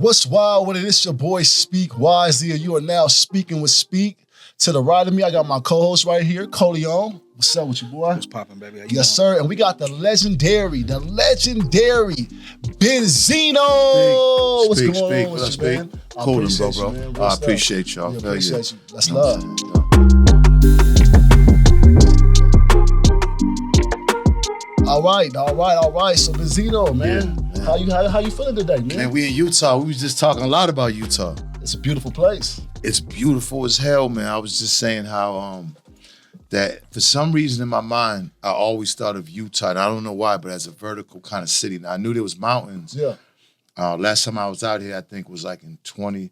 What's wild with it? It's your boy Speek Wisely. You are now speaking with Speek. To the right of me, I got my co-host right here, Coleon. What's up with you, boy? What's poppin', baby? How you Yes, doing? sir. And we got the legendary Benzino. What's going on with you, man? Cool, bro. Man. I appreciate y'all. Yeah, appreciate you. That's Yeah. love. All right. So Benzino, man, Yeah. how you feeling today, man? Man, we in Utah. We was just talking a lot about Utah. It's a beautiful place. It's beautiful as hell, man. I was just saying how that for some reason in my mind, I always thought of Utah, and I don't know why, but as a vertical kind of city. Now I knew there was mountains. Yeah. Last time I was out here, I think was like 20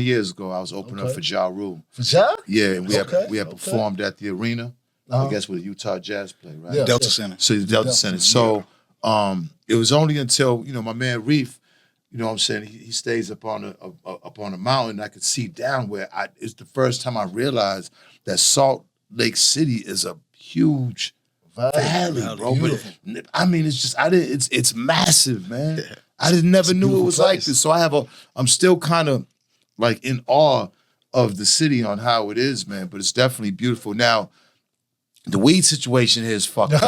years ago. I was opening up for Ja Rule. For Ja? Yeah, and we had Okay. performed at the arena. I guess with the Utah Jazz play, right? Yeah. Delta Center. So the Delta Center. So it was only until, my man Reef, you know what I'm saying, he stays up on a mountain. I could see down where it's the first time I realized that Salt Lake City is a huge valley, bro. Beautiful. But I mean, it's just it's massive, man. I never knew it was place. like this. So I'm still kind of like in awe of the city on how it is, man. But it's definitely beautiful. Now, the weed situation here is fucked up.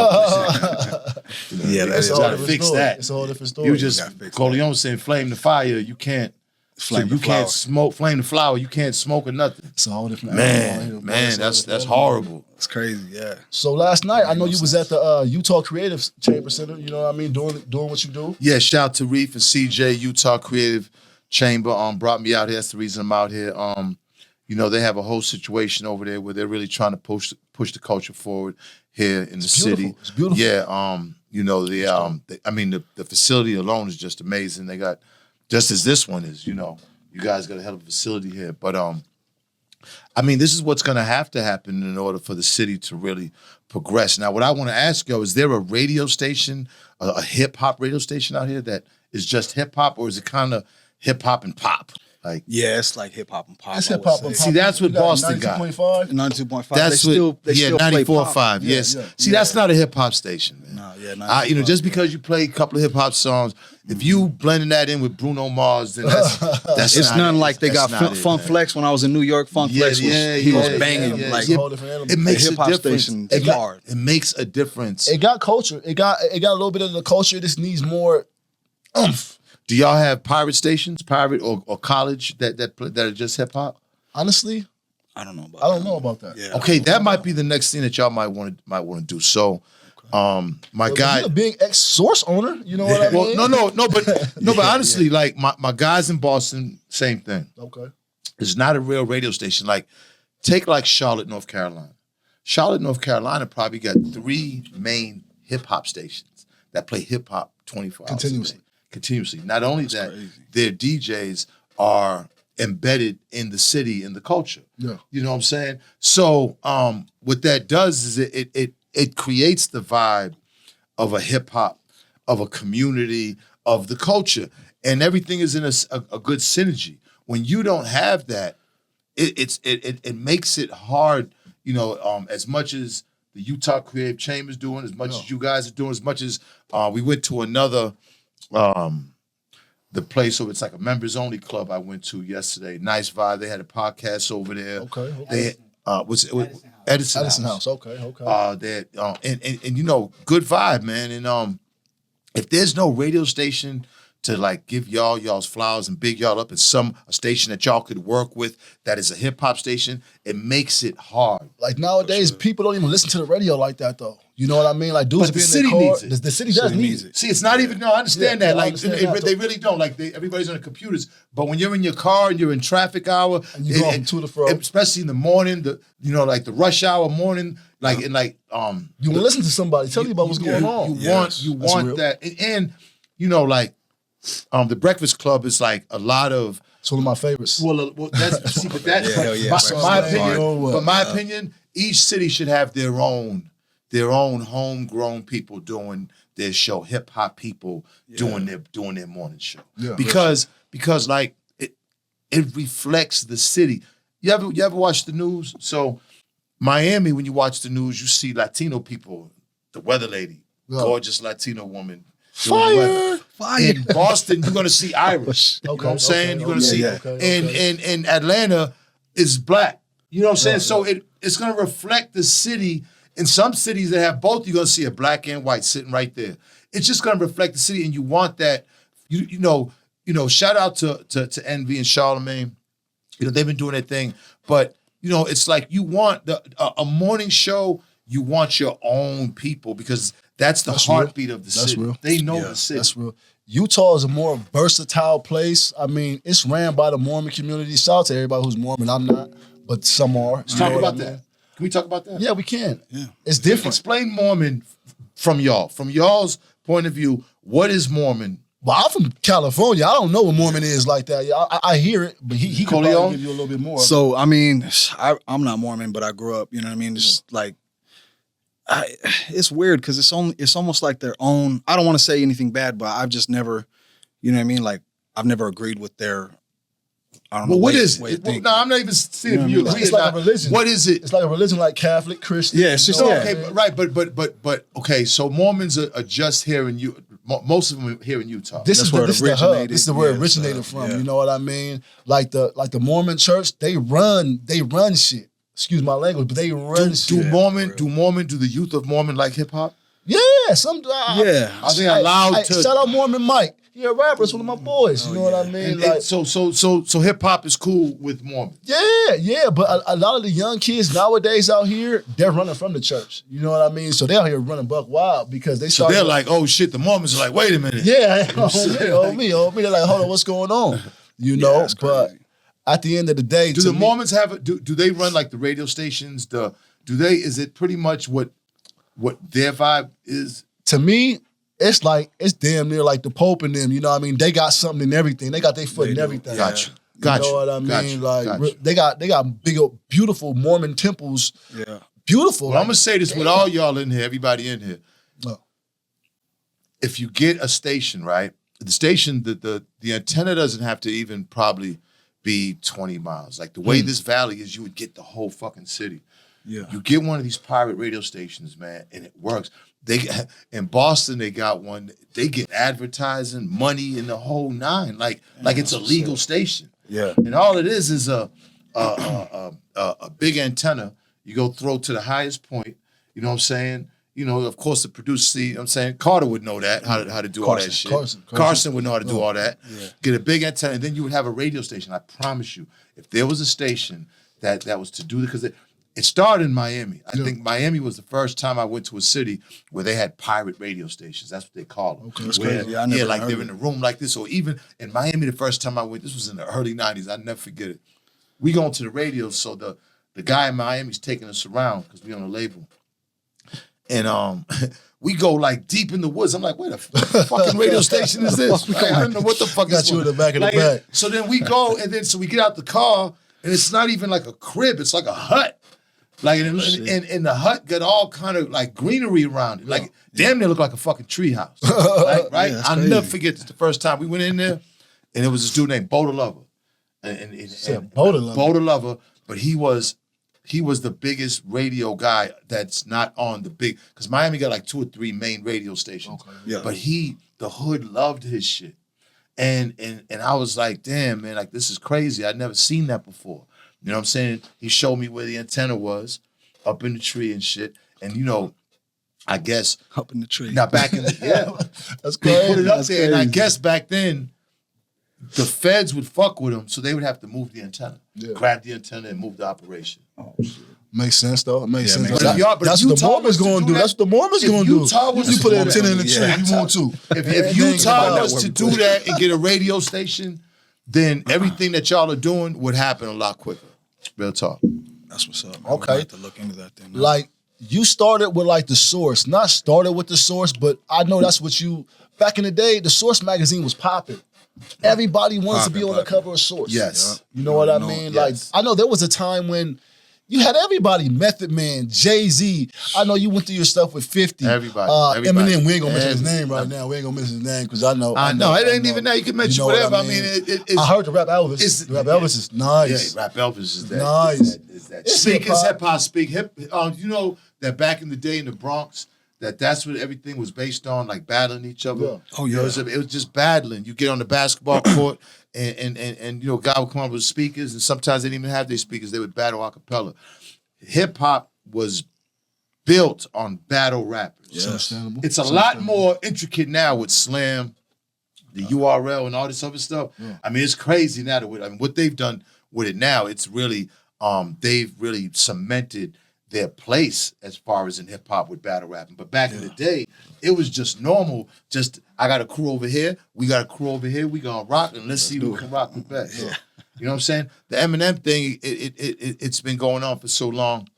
Yeah, that It's is. a whole gotta different fix story. that. It's a whole different story. You gotta just fix Corleone saying flame the fire. You can't Flame so you the flower. can't smoke flame the flower. You can't smoke or nothing. It's a whole different animal. Man, It's a whole that's different horrible. It's crazy, yeah. So last night, I know you was at the Utah Creative Chamber Center. You know what I mean, doing what you do. Yeah, shout out to Reef and CJ, Utah Creative Chamber. Brought me out here. That's the reason I'm out here. They have a whole situation over there where they're really trying to push the culture forward here in the city. It's beautiful. Yeah, the facility alone is just amazing. They got, just as this one is, you guys got a hell of a facility here. But this is what's gonna have to happen in order for the city to really progress. Now, what I want to ask you is there a radio station, a hip hop radio station out here that is just hip hop, or is it kind of hip hop and pop? Like, Yeah, it's like hip hop and pop. It's hip hop and pop. See, that's what You got Boston got. 92.5. 92.5. That's they still play 94.5. pop. Yes. Yeah. See, that's not a hip hop station, man. No, yeah, 95. Just because you play a couple of hip hop songs, if you blending that in with Bruno Mars, then that's It's not nothing it. like they That's got not it, Funk man. Flex when I was in New York. Funk Flex was banging yeah. like It's a whole different animal. It makes The a hip-hop difference. station It, is hard. it makes a difference. It got culture. It got a little bit of the culture. It just needs more oomph. Do y'all have pirate stations, pirate or college that are just hip hop? Honestly, I don't know about I don't know about that. Yeah. Okay, that might be the next thing that y'all might want to do. So, my But guy. you're a big ex-Source owner. You know what I mean? Well, but honestly, like my guys in Boston, same thing. Okay. It's not a real radio station. Like, take like Charlotte, North Carolina. Charlotte, North Carolina probably got 3 main hip hop stations that play hip hop 24 hours a day. Continuously. Not only that, crazy. their DJs are embedded in the city, in the culture. Yeah. You know what I'm saying? So what that does is it creates the vibe of a hip hop, of a community, of the culture. And everything is in a good synergy. When you don't have that, it makes it hard, as much as the Utah Creative Chamber is doing, as much as you guys are doing, as much as we went to another the place, so it's like a members only club I went to yesterday. Nice vibe. They had a podcast over there. Okay. They Edison House. Okay. Good vibe, man. And if there's no radio station to like give y'all's flowers and big y'all up, and a station that y'all could work with that is a hip hop station, it makes it hard. Like nowadays, people don't even listen to the radio like that, though. You know what I mean? Like dudes But be the in their city car. needs it. The city does need it. See, it's not even. No, I understand that. I Like, understand that, they really don't. Like, everybody's on the computers. But when you're in your car and you're in traffic hour, And you go from to the fro. especially in the morning, like the rush hour morning, You want to listen to somebody, tell you about what's going on. You want that, and the Breakfast Club is like a lot of. It's one of my favorites. Well, that's see, but that's Yeah, hell yeah, my Breakfast opinion. Club. But my opinion, each city should have their own homegrown people doing their show, hip hop people doing their morning show. Yeah. Because like it reflects the city. You ever watch the news? So Miami, when you watch the news, you see Latino people, the weather lady, gorgeous Latino woman, Fire. Fire. In Boston, you're gonna see Irish. You know what I'm saying? You're gonna see. In Atlanta, it's black. You know what I'm saying? So it's gonna reflect the city. In some cities that have both, you're gonna see a black and white sitting right there. It's just gonna reflect the city, and you want that. You know. Shout out to Envy and Charlemagne. They've been doing their thing, but it's like you want a morning show. You want your own people because that's the heartbeat of the city. Real. They know the city. That's real. Utah is a more versatile place. I mean, it's ran by the Mormon community. Shout out to everybody who's Mormon. I'm not, but some are. Let's talk about that. Can we talk about that? Yeah, we can. Yeah. It's different. Explain Mormon from y'all. From y'all's point of view, what is Mormon? Well, I'm from California. I don't know what Mormon is like that. Yeah, I hear it, but he can probably give you a little bit more. So, I mean, I'm not Mormon, but I grew up, you know what I mean? It's like, it's weird because it's almost like their own, I don't want to say anything bad, but I've just never, you know what I mean? Like, I've never agreed with their, I don't know. Well, what is it? Well, no, I'm not even seeing if you agree. It's like a religion. What is it? It's like a religion like Catholic, Christian. Yeah, it's just, okay, right, but okay, so Mormons are just here in most of them are here in Utah. This is where the hub. This is where it originated from. Yeah. You know what I mean? Like the Mormon church, they run shit. Excuse my language, but they run shit. Do the youth of Mormon like hip hop? Yeah, yeah. Are they allowed to? Shout out Mormon Mike. He a rapper. It's one of my boys. You know what I mean? And so hip hop is cool with Mormon. Yeah. But a lot of the young kids nowadays out here, they're running from the church. You know what I mean? So they're out here running buck wild because they start. So they're like, oh shit, the Mormons are like, wait a minute. Yeah, on me. They're like, hold on, what's going on? You know, but at the end of the day, do the Mormons have? Do they run like the radio stations? Is it pretty much what their vibe is? To me, it's damn near like the Pope and them. You know what I mean? They got something in everything. They got their foot in everything. Gotcha. You know what I mean? They got big, beautiful Mormon temples. Yeah. Beautiful. Well, I'm gonna say this with all y'all in here, everybody in here. Oh. If you get a station, right? The station, the antenna doesn't have to even probably be 20 miles. Like the way this valley is, you would get the whole fucking city. Yeah. You get one of these pirate radio stations, man, and it works. In Boston, they got one. They get advertising, money, and the whole nine. Like it's a legal station. Yeah. And all it is a big antenna. You go throw to the highest point. You know what I'm saying? Of course, the producer. I'm saying Carter would know that how to do all that shit. Carson would know how to do all that. Yeah. Get a big antenna, and then you would have a radio station. I promise you, if there was a station that was to do it, because it started in Miami. I think Miami was the first time I went to a city where they had pirate radio stations. That's what they call them. Okay, that's crazy. Yeah, like they're in a room like this. Or even in Miami, the first time I went, this was in the early 90s. I'll never forget it. We go into the radio, so the guy in Miami's taking us around because we on a label. And we go like deep in the woods. I'm like, where the fucking radio station is this? Like, I don't know what the fuck got is you in the back of the back. So then we go, and then so we get out the car, and it's not even like a crib. It's like a hut. Like and the hut got all kind of like greenery around it. Like damn near look like a fucking tree house. Right? Yeah, I'll never forget this. The first time we went in there, and it was this dude named Boda Lover. And Boda Lover, but he was the biggest radio guy that's not on the big, because Miami got like 2 or 3 main radio stations. Okay. Yeah. But the hood loved his shit. And I was like, damn, man, like this is crazy. I'd never seen that before. You know what I'm saying? He showed me where the antenna was, up in the tree and shit. And I guess Up in the tree. now back in the That's they crazy. put it up That's there, and I crazy. guess back then the feds would fuck with them, so they would have to move the antenna, grab the antenna, and move the operation. Oh shit. Makes sense though. It makes sense. makes That's sense. what the Utah Mormons was to going to do do. that- That's what the Mormons if going to do. Utah was You to put do an that- antenna in the tree. Yeah. You want to. If Utah was to do that and get a radio station, then everything that y'all are doing would happen a lot quicker. Real talk. That's what's up. Okay. Man. We're gonna have to look into that then. Like you started with like the Source, not started with the Source, but I know that's what you. Back in the day, the Source magazine was popping. Everybody wants to be on the cover of Source. Yes. You know what I mean? Like I know there was a time when you had everybody, Method Man, Jay-Z. I know you went through your stuff with 50. Everybody. Eminem, we ain't gonna mention his name right now. We ain't gonna mention his name because I know. It ain't even that. You can mention whatever. I mean, it's, I heard the Rap Elvis. The Rap Elvis is nice. Yeah, Rap Elvis is that. Nice. Is that. It's Speek is hip-hop. hip hop. Speak hip. You know that back in the day in the Bronx, That's what everything was based on, like battling each other. Yeah. Oh, You know, yeah. it was just battling. You get on the basketball court, and you know, guy would come up with speakers, and sometimes they didn't even have their speakers. They would battle a cappella. Hip hop was built on battle rappers. Yes. Understandable. It's a lot more intricate now with Slam, the URL, and all this other stuff. Yeah. I mean, it's crazy now. What they've done with it now, it's really they've really cemented their place as far as in hip hop with battle rapping. But back in the day, it was just normal. Just I got a crew over here, we got a crew over here, we gonna rock, and let's see who can rock the best. Yeah. You know what I'm saying? The Eminem thing, it's been going on for so long.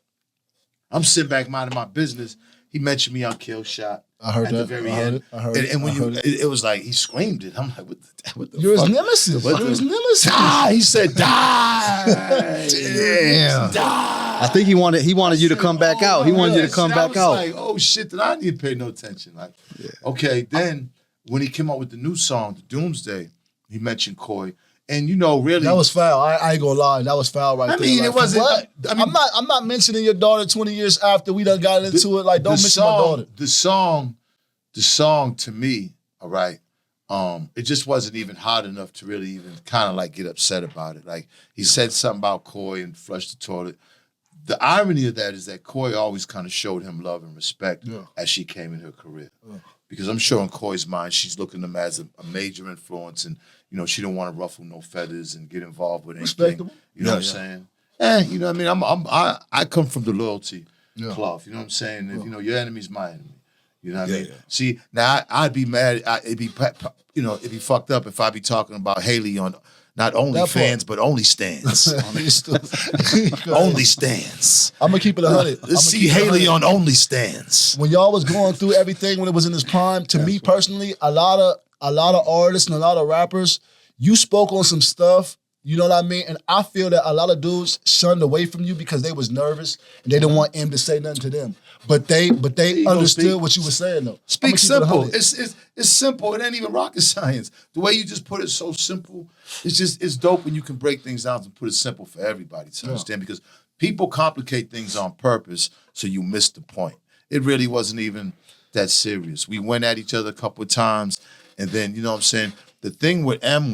I'm sitting back minding my business. He mentioned me on Kill Shot. I heard at that. the very I heard end. it. I heard and, it. and when I you, heard it. it was like he screamed it. I'm like, what the You're fuck? his nemesis. What You're the- his nemesis. Die. He said, die. Damn. Die. I think he wanted you to come back out. He wanted you to come back I out. was like, oh shit, then I didn't pay no attention. Like, okay, then when he came out with the new song, the Doomsday, he mentioned Coy. And you know, really, That was foul. I ain't gonna lie. That was foul right I there. mean, Like, it wasn't. what? I mean, I'm not mentioning your daughter 20 years after we done got into it. Like, don't mention my daughter. The song to me, all right, it just wasn't even hot enough to really even kind of like get upset about it. Like he said something about Coy and flushed the toilet. The irony of that is that Coy always kind of showed him love and respect as she came in her career. Because I'm sure in Coy's mind, she's looking at him as a major influence, and you know she don't want to ruffle no feathers and get involved with anything. Respectable. You know what I'm saying? You know what I mean? I come from the loyalty cloth. You know what I'm saying? If you know your enemy's my enemy. You know what I mean? Yeah. See, now I'd be mad. It'd be fucked up if I be talking about Haley on not OnlyFans but OnlyStans. OnlyStans. I'm gonna keep it 100. Let's see Haley on OnlyStans. When y'all was going through everything when it was in its prime, to me personally, a lot of artists and a lot of rappers, you spoke on some stuff, you know what I mean? And I feel that a lot of dudes shunned away from you because they was nervous and they didn't want him to say nothing to them. But they understood what you were saying though. Speak I'ma keep it simple. 100. It's simple. It ain't even rocket science. The way you just put it so simple, it's dope when you can break things down and put it simple for everybody to understand, because people complicate things on purpose so you miss the point. It really wasn't even that serious. We went at each other a couple of times, and then, you know what I'm saying? The thing with M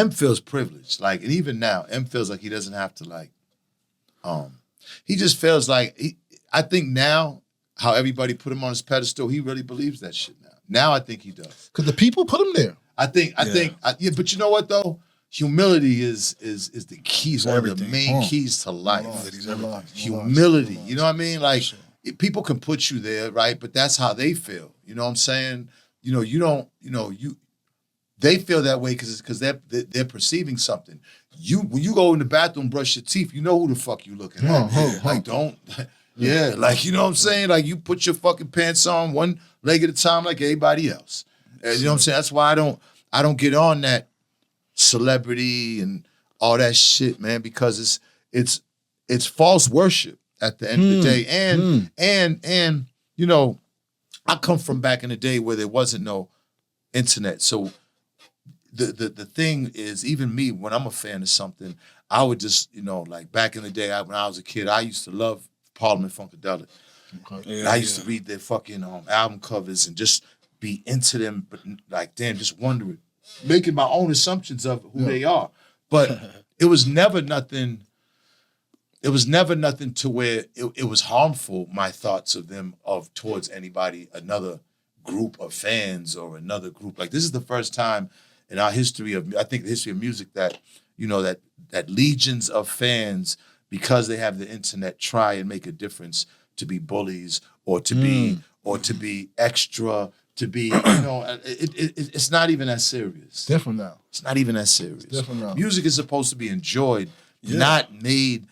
feels privileged. Like, and even now, M feels like he doesn't have to like, he just feels like, I think now, how everybody put him on his pedestal, he really believes that shit now. Now I think he does. Because the people put him there. I think, but you know what though? Humility is the key, is one of the main keys to life. Humility, you know what I mean? Like, people can put you there, right? But that's how they feel. You know what I'm saying? You know, you don't, you know, they feel that way because they're perceiving something. When you go in the bathroom, brush your teeth, you know who the fuck you looking at. Like, don't, like, you know what I'm saying? Like, you put your fucking pants on one leg at a time like everybody else. And you know what I'm saying? That's why I don't get on that celebrity and all that shit, man, because it's false worship at the end of the day. And you know, I come from back in the day where there wasn't no internet. So the thing is, even me, when I'm a fan of something, I would just, you know, like back in the day when I was a kid, I used to love Parliament Funkadelic. Okay. I used to read their fucking album covers and just be into them, but like, damn, just wondering, making my own assumptions of who they are. But it was never nothing. It was never nothing to where it was harmful, my thoughts of them towards anybody, another group of fans or another group. Like, this is the first time in our history of, I think the history of music, that, you know, that legions of fans, because they have the internet, try and make a difference to be bullies or to be extra, to be, you know, it's not even that serious. Different now. It's not even that serious. Different now. Music is supposed to be enjoyed, not made.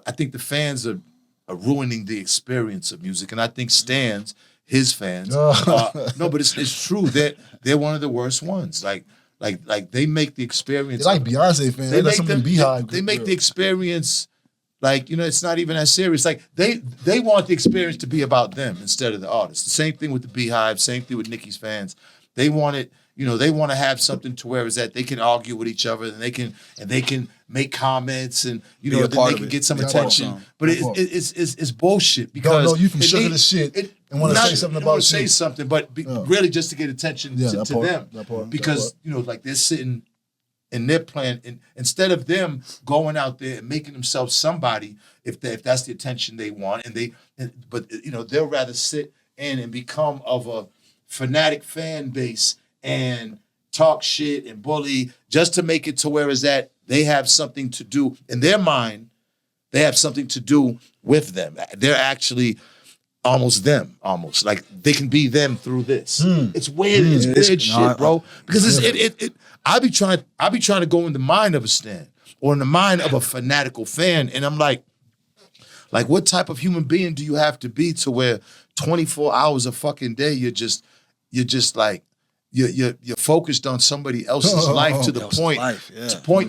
I think the fans are ruining the experience of music, and I think Stans, his fans, no, but it's true that they're one of the worst ones. Like they make the experience. They like Beyonce fans. They like something Beehive. They make the experience, like, you know, it's not even that serious. Like, they want the experience to be about them instead of the artist. The same thing with the Beehive. Same thing with Nicki's fans. They want it. you know, they want to have something to where is that they can argue with each other and they can make comments and you know then they can get some attention. But it's bullshit because don't know you from sugar to shit and want to say something about say something, but really just to get attention to them because you know like they're sitting and they're playing and instead of them going out there and making themselves somebody if that's the attention they want but you know they'll rather sit in and become of a fanatic fan base and talk shit and bully just to make it to where is that they have something to do in their mind. They have something to do with them. They're actually almost them, almost like they can be them through this. It's weird. It's weird shit, bro. Because I be trying to go in the mind of a stan or in the mind of a fanatical fan, and I'm like what type of human being do you have to be to where 24 hours a fucking day you're just like you're focused on somebody else's life to the point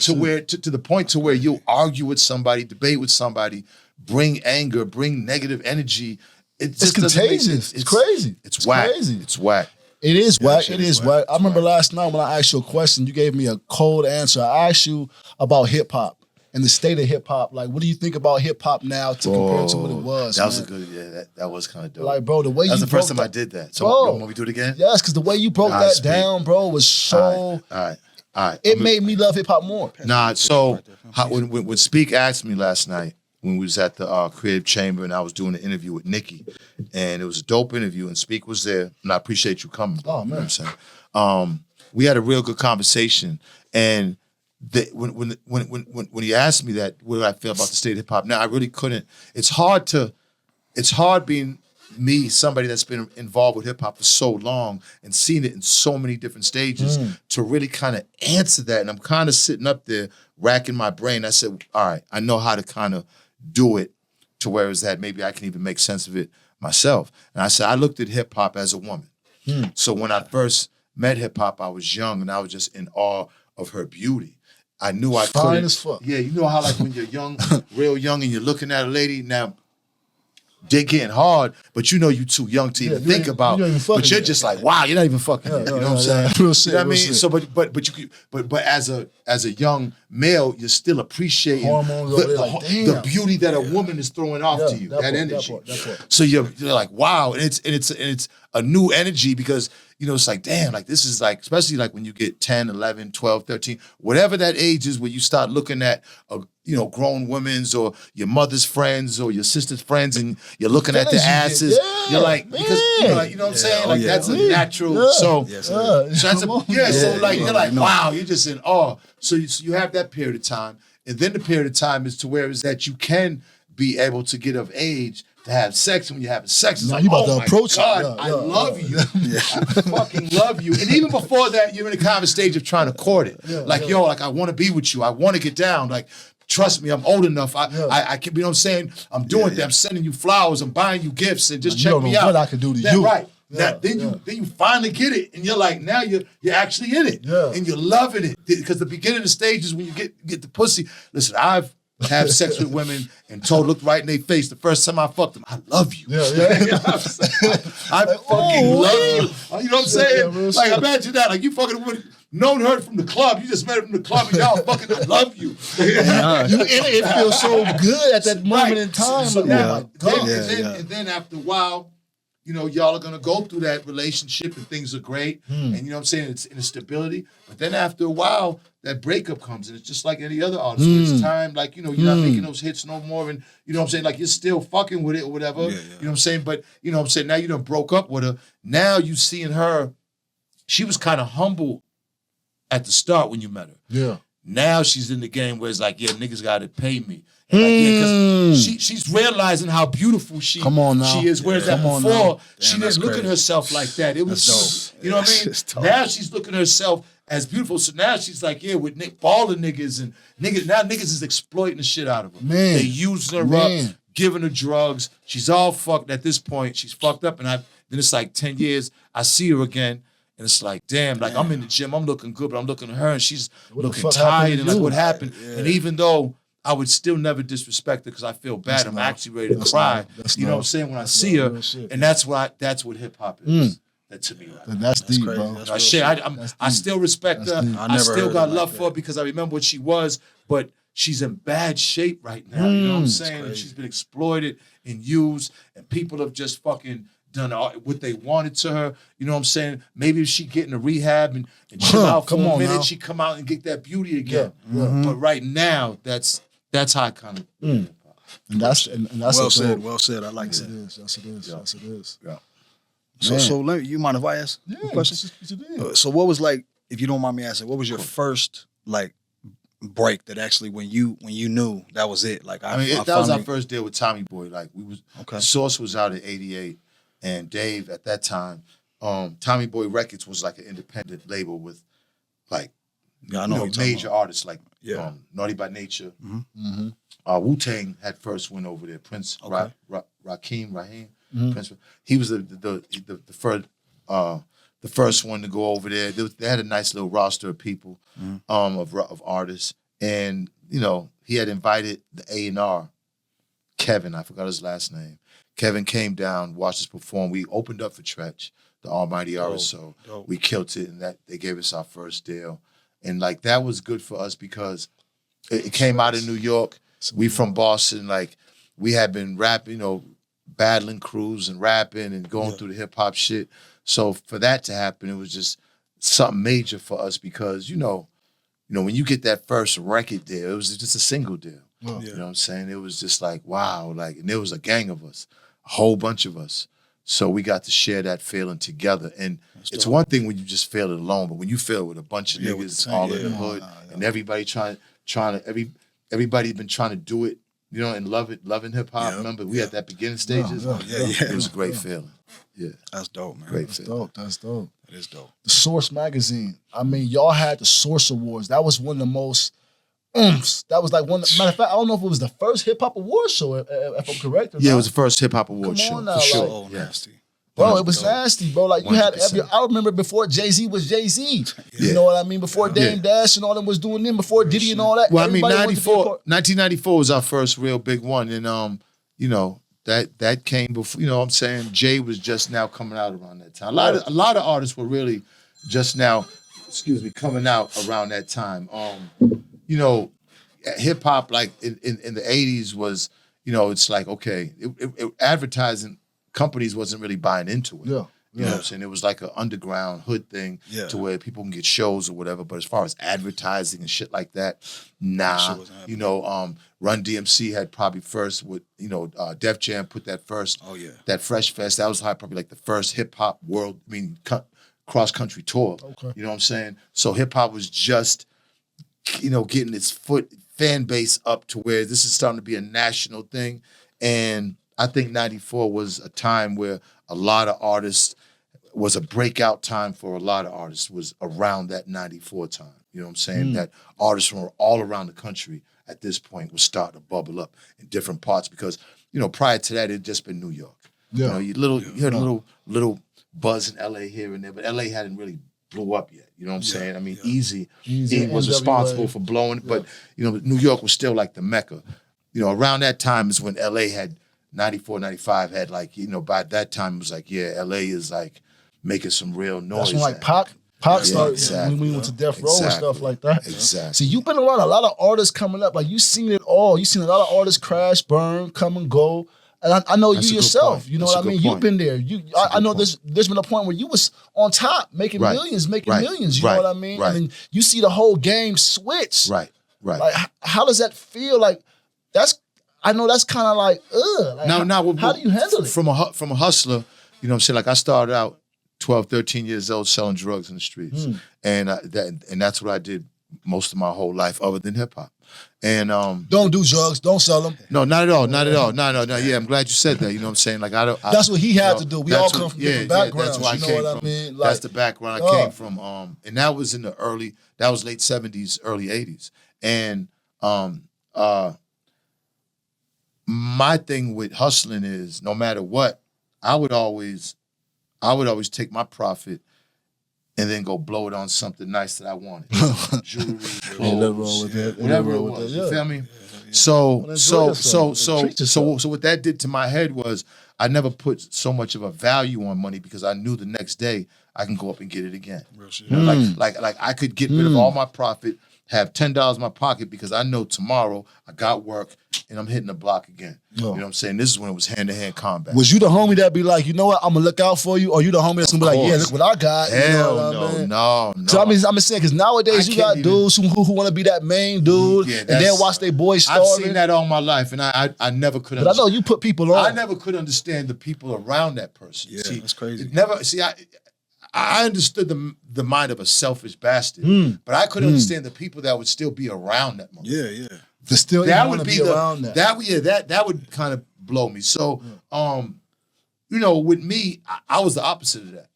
to the point to where you'll argue with somebody, debate with somebody, bring anger, bring negative energy. It's contagious. It's crazy. It's whack. Crazy. It's whack. It is whack. It is whack. I remember last night when I asked you a question, you gave me a cold answer. I asked you about hip hop and the state of hip hop. Like, what do you think about hip hop now to compare to what it was? That was a good, that was kind of dope. Like, bro, the way that's you the first time I did that. So, you want me to do it again? Yes, because the way you broke that down, bro, was so. All right. It made me love hip hop more. Nah, so when Speek asked me last night, when we was at the Creative Chamber and I was doing an interview with Nikki, and it was a dope interview, and Speek was there, and I appreciate you coming. Oh, man. You know what I'm saying? We had a real good conversation, and when he asked me that, what did I feel about the state of hip hop? Now, I really couldn't. It's hard being me, somebody that's been involved with hip hop for so long and seen it in so many different stages to really kind of answer that. And I'm kind of sitting up there racking my brain. I said, all right, I know how to kind of do it to where is that maybe I can even make sense of it myself. And I said, I looked at hip hop as a woman. So when I first met hip hop, I was young and I was just in awe of her beauty. I knew I couldn't. Fine as fuck. Yeah, you know how like when you're young, real young, and you're looking at a lady, now they're getting hard, but you know you too young to even think about. But you're just like, wow, you're not even fucking yet. You know what I'm saying? Real shit, you know what I mean? shit. So, but as a young male, you're still appreciating the beauty that a woman is throwing off to you, that energy. So you're like, wow, and it's a new energy because you know it's like, damn, like this is like, especially like when you get 10, 11, 12, 13, whatever that age is where you start looking at grown women's or your mother's friends or your sister's friends and you're looking at their asses. You're like, because you know what I'm saying? Like that's a natural. So that's so like you're like, wow, you're just in awe. So you have that period of time. And then the period of time is to where is that you can be able to get of age to have sex. And when you're having sex, it's like, you about oh to my approach God, I love you. I fucking love you. And even before that, you're in the kind of stage of trying to court it. Yo, like I want to be with you. I want to get down. Like, trust me, I'm old enough. I can, you know what I'm saying? I'm doing that. I'm sending you flowers. I'm buying you gifts and just check me out. What I can do to you. Right. Then you finally get it, and you're like, now you're actually in it, and you're loving it. Because the beginning of the stages when you get the pussy. Listen, I've had sex with women and looked right in their face the first time I fucked them. I love you. I fucking love you. You know what I'm saying? Like imagine that. Like you fucking woman. Known her from the club. You just met her from the club and y'all fucking I love you. It feels so good at that moment in time. So now, and then after a while, you know, y'all are gonna go through that relationship and things are great. And you know what I'm saying? It's in a stability. But then after a while, that breakup comes and it's just like any other artist. It's time, like, you know, you're not making those hits no more. And you know what I'm saying? Like you're still fucking with it or whatever. You know what I'm saying? But you know what I'm saying? Now you done broke up with her. Now you seeing her, she was kind of humble at the start when you met her. Yeah. Now she's in the game where it's like, yeah, niggas gotta pay me. And like, she's realizing how beautiful she is. Whereas that before, she didn't look at herself like that. It was dope. You know what I mean? Now she's looking at herself as beautiful. So now she's like, yeah, with baller niggas and niggas. Now niggas is exploiting the shit out of her. They using her up, giving her drugs. She's all fucked at this point. She's fucked up. And then it's like 10 years, I see her again. And it's like, damn, like I'm in the gym, I'm looking good, but I'm looking at her and she's looking tired and like what happened? And even though I would still never disrespect her because I feel bad, I'm actually ready to cry. You know what I'm saying? When I see her, and that's what hip hop is. that to me. Right? Then that's deep, crazy. bro. That's No, real shit, shit. I still respect her. deep. I I never still heard got it love like for her that. because I remember what she was, but she's in bad shape right now. You know what I'm saying? And she's been exploited and used, and people have just fucking done what they wanted to her. You know what I'm saying? Maybe if she get in a rehab and chill out for Come a on minute, now. she come out and get that beauty again. Yeah. But right now, that's how I kind of. And that's Well a said. dope. Well said. I like Yes, that. it is. Yes, it is. Yeah. Yes, it is. Yeah. So let me, you mind if I ask a question? Yes, it is. So what was like, if you don't mind me asking, what was your first like break that actually when you knew that was it? Like I mean, that was our first deal with Tommy Boy. Like the Source was out in '88, and Dave at that time, Tommy Boy Records was like an independent label with like major artists like Naughty by Nature. Wu-Tang had first went over there. Prince Raheem. Prince, he was the first one to go over there. They had a nice little roster of people, of artists, and he had invited the A&R, Kevin. I forgot his last name. Kevin came down, watched us perform. We opened up for Tretch, the Almighty Artist. So we killed it, and that they gave us our first deal, and like that was good for us because it came out of New York. We from Boston, like we had been rapping, battling crews and rapping and going through the hip hop shit. So for that to happen, it was just something major for us because when you get that first record deal, it was just a single deal. You know what I'm saying? It was just like wow, like and there was a gang of us, a whole bunch of us. So we got to share that feeling together. And it's one thing when you just feel it alone, but when you feel it with a bunch of niggas all in the hood and everybody everybody been trying to do it, and loving hip hop. Remember, we at that beginning stages. It was a great feeling. Yeah, that's dope, man. That's dope. That's dope. That is dope. The Source magazine. I mean, y'all had the Source Awards. That was one of the most. That was like one. Matter of fact, I don't know if it was the first hip hop award show. If I'm correct. Or yeah, not. it was the first hip hop award Come show on now, for sure. Oh, nasty. Bro, it was nasty, bro. Like you had 100%. I remember before Jay-Z was Jay-Z. You know what I mean? Before Dame Dash and all them was doing them, before Diddy and all that. Well, I mean, everybody wanted to be a part. 1994 was our first real big one. And, that came before, what I'm saying? Jay was just now coming out around that time. A lot of artists were really just now, coming out around that time. Hip hop, like in the 80s was, it's like, okay, advertising companies wasn't really buying into it. You know what I'm saying? It was like an underground hood thing to where people can get shows or whatever. But as far as advertising and shit like that, nah. Run DMC had probably first with, Def Jam put that first. Oh, yeah. That Fresh Fest, that was probably like the first hip hop cross country tour. Okay. You know what I'm saying? So hip hop was just, getting its fan base up to where this is starting to be a national thing. And I think 94 was a time where a lot of artists, was a breakout time for a lot of artists, was around that 94 time. You know what I'm saying? That artists from all around the country at this point was starting to bubble up in different parts because, prior to that, it had just been New York. Yeah. You heard a little buzz in LA here and there, but LA hadn't really blew up yet. You know what I'm saying? I mean, Easy was responsible for blowing, but, New York was still like the Mecca. Around that time is when LA had 94, 95 had like, by that time it was like, LA is like making some real noise. That's when like Pac started when we went to Death Row and stuff like that. Exactly. See, you've been around a lot of artists coming up. Like you've seen it all. You've seen a lot of artists crash, burn, come and go. And I know you yourself. You know what I mean? You've been there. I know there's been a point where you was on top, making millions, millions. You know what I mean? Right. And then you see the whole game switch. Right. Like how does that feel? Like I know that's kind of like, Like, how do you handle it? From a hustler, you know what I'm saying? Like I started out 12, 13 years old selling drugs in the streets. And that's what I did most of my whole life other than hip hop. And don't do drugs, don't sell them. No, not at all. Not at all. No. Yeah, I'm glad you said that. You know what I'm saying? Like that's what he had to do. We all come from different backgrounds. That's where I came from. I mean? Like, that's the background I came from. And that was in that was late 70s, early 80s. And my thing with hustling is no matter what, I would always take my profit and then go blow it on something nice that I wanted. Jewelry, clothes, whatever it was. You feel me? So Well, so enjoy so yourself. so Treat so yourself. so what that did to my head was I never put so much of a value on money because I knew the next day I can go up and get it again. Real shit. You know, like I could get rid of all my profit, have $10 in my pocket because I know tomorrow I got work and I'm hitting the block again. You know what I'm saying? This is when it was hand-to-hand combat. Was you the homie that be like, you know what, I'm gonna look out for you, or you the homie that's gonna be like, yeah, look what I got? Hell you know what I mean? no. So I'm just saying, because nowadays you got dudes who want to be that main dude, and then watch their boys starving. I've seen that all my life, and I never could. But I know you put people on. I never could understand the people around that person. Yeah, that's crazy. I understood the mind of a selfish bastard, but I couldn't understand the people that would still be around that moment. Yeah. To still That would be around that would kind of blow me. So, with me, I was the opposite of that.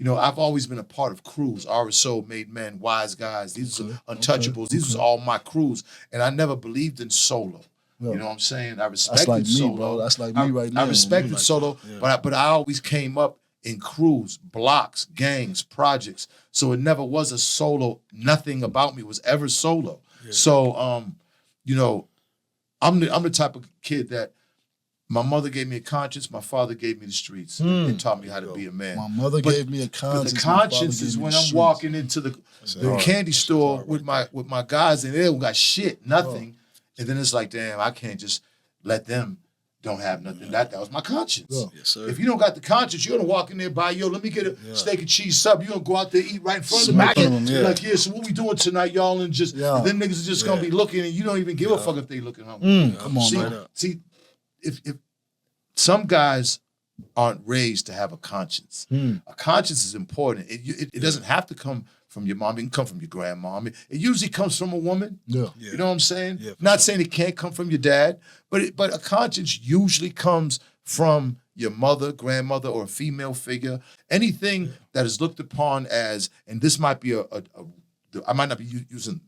I've always been a part of crews. RSO, Made Men, Wise Guys. These are Untouchables. These was all my crews, and I never believed in solo. You know what I'm saying? I respected solo. Bro. That's like me right now. I respected solo, but I always came up in crews, blocks, gangs, projects. So it never was a solo. Nothing about me was ever solo. Yeah. So, I'm the type of kid that my mother gave me a conscience. My father gave me the streets and taught me how to be a man. My mother gave me a conscience. But the conscience is when I'm walking into the candy store with my guys and they don't got shit, nothing. And then it's like, damn, I can't just let them don't have nothing. That was my conscience. Yes, sir. If you don't got the conscience, you're gonna walk in there by let me get a steak and cheese sub. You're gonna go out there eat right in front of them. Like, so what we doing tonight, y'all? And just then niggas are just gonna be looking and you don't even give a fuck if they looking hungry. Come on, see, if some guys aren't raised to have a conscience. A conscience is important. It doesn't have to come from your mom. It can come from your grandma. It usually comes from a woman. You know what I'm saying? Not saying it can't come from your dad, but a conscience usually comes from your mother, grandmother, or a female figure. Anything that is looked upon as, and this might be I might not be using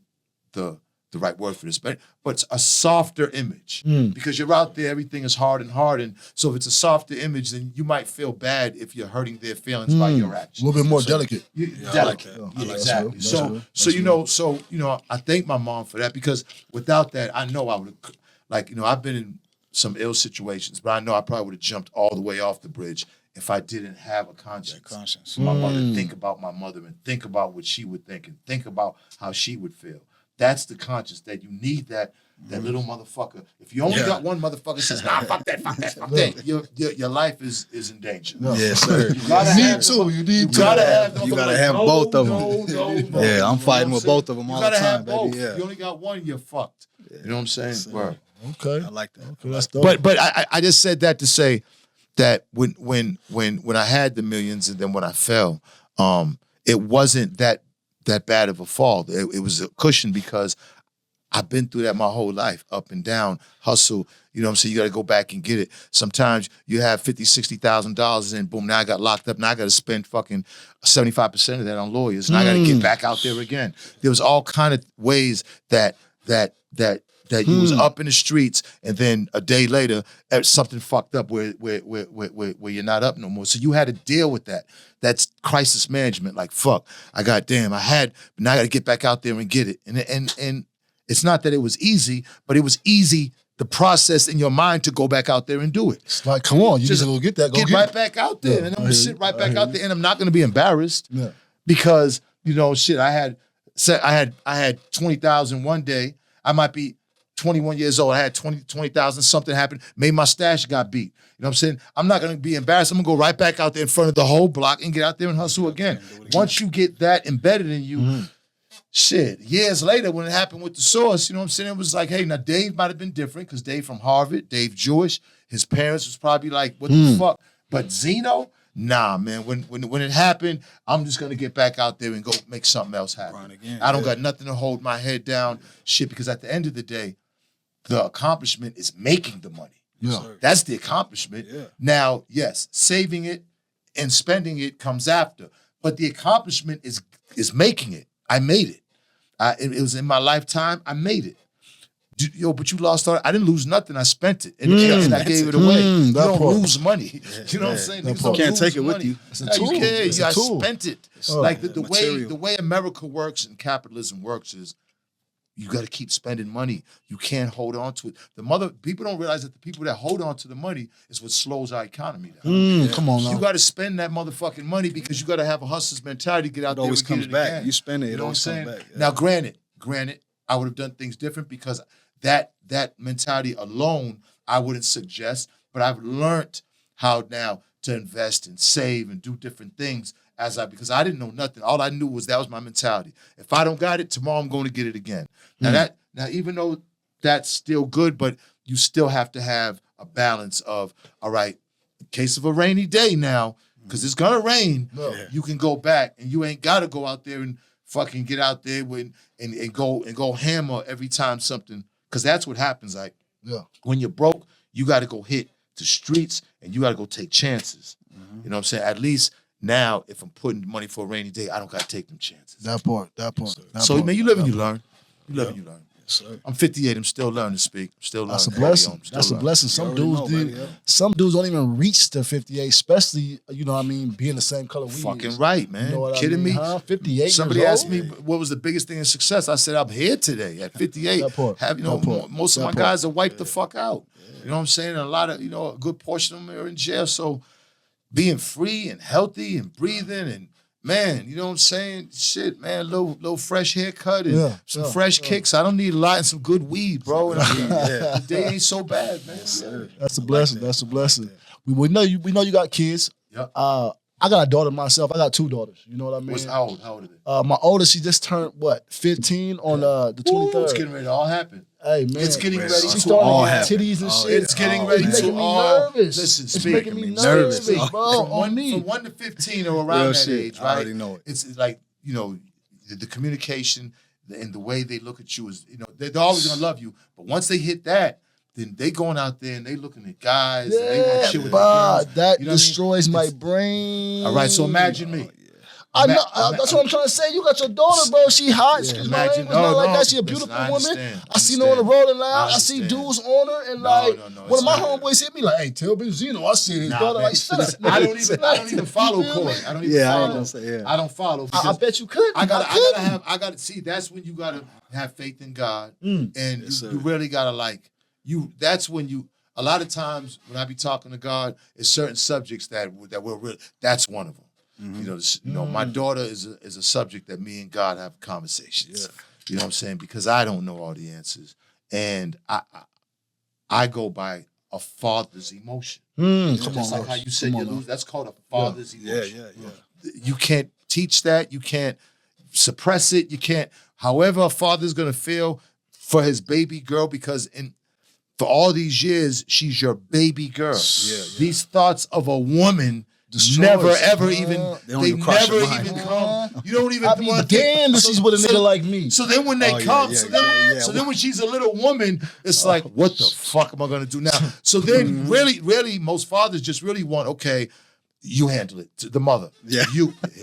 the right word for this, but it's a softer image because you're out there, everything is hard. And so if it's a softer image, then you might feel bad if you're hurting their feelings by your actions. A little bit more delicate. Delicate. Exactly. So I thank my mom for that because without that, I know I would have, I've been in some ill situations, but I know I probably would have jumped all the way off the bridge if I didn't have a conscience. My mother, think about my mother and think about what she would think and think about how she would feel. That's the conscience that you need that little motherfucker. If you only got one motherfucker that says, nah, fuck that, your life is in danger. Yes, sir. You gotta have both of them. Yeah, I'm fighting with both of them all the time, baby. Yeah. If you only got one, you're fucked. You know what I'm saying? Right. Okay. I like that. Okay, that's dope. But I just said that to say that when I had the millions and then when I fell, it wasn't that bad of a fall. It was a cushion because I've been through that my whole life, up and down, hustle. You know what I'm saying? You got to go back and get it. Sometimes you have $50,000, $60,000 and boom, now I got locked up. Now I got to spend fucking 75% of that on lawyers. And I got to get back out there again. There was all kind of ways that you was up in the streets and then a day later something fucked up where you're not up no more. So you had to deal with that. That's crisis management. Like, fuck, but now I got to get back out there and get it. And it's not that it was easy, but it was easy, the process in your mind to go back out there and do it. It's like, come on, you just go get that. Get right back out there. And I'm going to sit right back out there and I'm not going to be embarrassed because, I had 20,000 one day. I might be 21 years old. I had 20,000, something happened, made my stash, got beat. You know what I'm saying? I'm not going to be embarrassed. I'm going to go right back out there in front of the whole block and get out there and hustle again. Once you get that embedded in you, years later when it happened with the Source, you know what I'm saying? It was like, hey, now Dave might have been different because Dave from Harvard, Dave Jewish. His parents was probably like, what the fuck? But Zeno, nah, man. When it happened, I'm just gonna get back out there and go make something else happen. I don't got nothing to hold my head down, because at the end of the day, the accomplishment is making the money. That's the accomplishment. Now, yes, saving it and spending it comes after, but the accomplishment is making it. I made it. It was in my lifetime. I made it. But you lost all. I didn't lose nothing. I spent it, and I gave it away. You don't lose money. You know what I'm saying? You can't take it with you. It's a tool. You can. I spent it. Like the way America works and capitalism works is, You got to keep spending money. You can't hold on to it. People don't realize that the people that hold on to the money is what slows our economy down. Come on now. You got to spend that motherfucking money because you got to have a hustler's mentality to get out It there always and comes get it back. again. You spend it, You it know what I'm always saying? comes back. Yeah. Now, granted, I would have done things different because that mentality alone I wouldn't suggest, but I've learned how now to invest and save and do different things because I didn't know nothing. All I knew was that was my mentality. If I don't got it, tomorrow I'm going to get it again. Now even though that's still good, but you still have to have a balance of, all right, in case of a rainy day now, because it's gonna rain, you can go back and you ain't gotta go out there and fucking get out there and go hammer every time something, because that's what happens. Like when you're broke, you gotta go hit the streets and you gotta go take chances. You know what I'm saying? At least now, if I'm putting money for a rainy day, I don't gotta take them chances. That part. So man, you live and you learn. You live and you learn. Sir. I'm 58. I'm still learning to speak. I'm still learning. That's a blessing. That's a blessing. Some dudes don't even reach to 58, especially, you know what I mean, being the same color we Fucking is. right, man. You know what Kidding I mean? me? Huh? 58 Somebody years asked old? me what was the biggest thing in success. I said I'm here today at 58. That part. Most of my guys are wiped the fuck out. You know what I'm saying? And a lot of, a good portion of them are in jail. So being free and healthy and breathing and man, you know what I'm saying? Shit, man, little fresh haircut and some fresh kicks. I don't need a lot and some good weed, bro. And the day ain't so bad, man. That's a blessing. That's a blessing. We know you got kids. Yep. I got a daughter myself. I got 2 daughters. You know what I mean? How old are they? My oldest, she just turned 15 on the 23rd. It's getting ready to all happen. Hey man, It's getting ready she to all started happen. getting titties and shit. It's getting ready It's to making me all. nervous. Listen, It's Speek, making me nervous, bro. From 1 to 15 or around that age, right? I already know it. It's like the communication and the way they look at you is they're always gonna love you, but once they hit that, then they going out there and they looking at guys and they want shit with their girls. That You know what I mean? destroys my brain. All right, so imagine me. I know. That's what I'm trying to say. You got your daughter, bro. She hot. Excuse my language. Not like that. She a beautiful woman. I seen her on the road and loud. I see dudes on her and one of my homeboys hit me like, "Hey, tell Benzino I see his daughter." Like, shut up. I don't even follow Corey. I don't even follow. I don't follow. I bet you could. I gotta see. That's when you gotta have faith in God, and you really gotta that's when you. A lot of times when I be talking to God, it's certain subjects that we're really. That's one of them. My daughter is a subject that me and God have conversations. Yeah. You know what I'm saying? Because I don't know all the answers, and I go by a father's emotion. Just like how you said you lose. That's called a father's emotion. Yeah. You can't teach that. You can't suppress it. You can't. However, a father's gonna feel for his baby girl, because for all these years she's your baby girl. These thoughts of a woman. Never ever even they never even come. You don't even want to. Damn, she's with a nigga like me. So then when they come, so then when she's a little woman, it's like, what the fuck am I gonna do now? So then really, most fathers just really want, okay, you handle it. To the mother,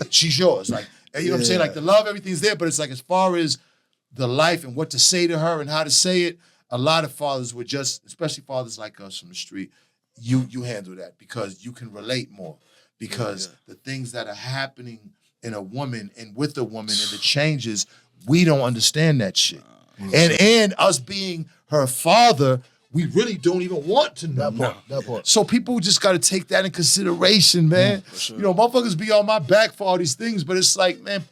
she's yours. Like, you know what I'm saying? Like the love, everything's there, but it's like as far as the life and what to say to her and how to say it, a lot of fathers would just, especially fathers like us from the street, you handle that because you can relate more. Because the things that are happening in a woman and with a woman and the changes, we don't understand that shit. And us being her father, we really don't even want to know. That part. So people just got to take that in consideration, man. Sure. Motherfuckers be on my back for all these things, but it's like, man,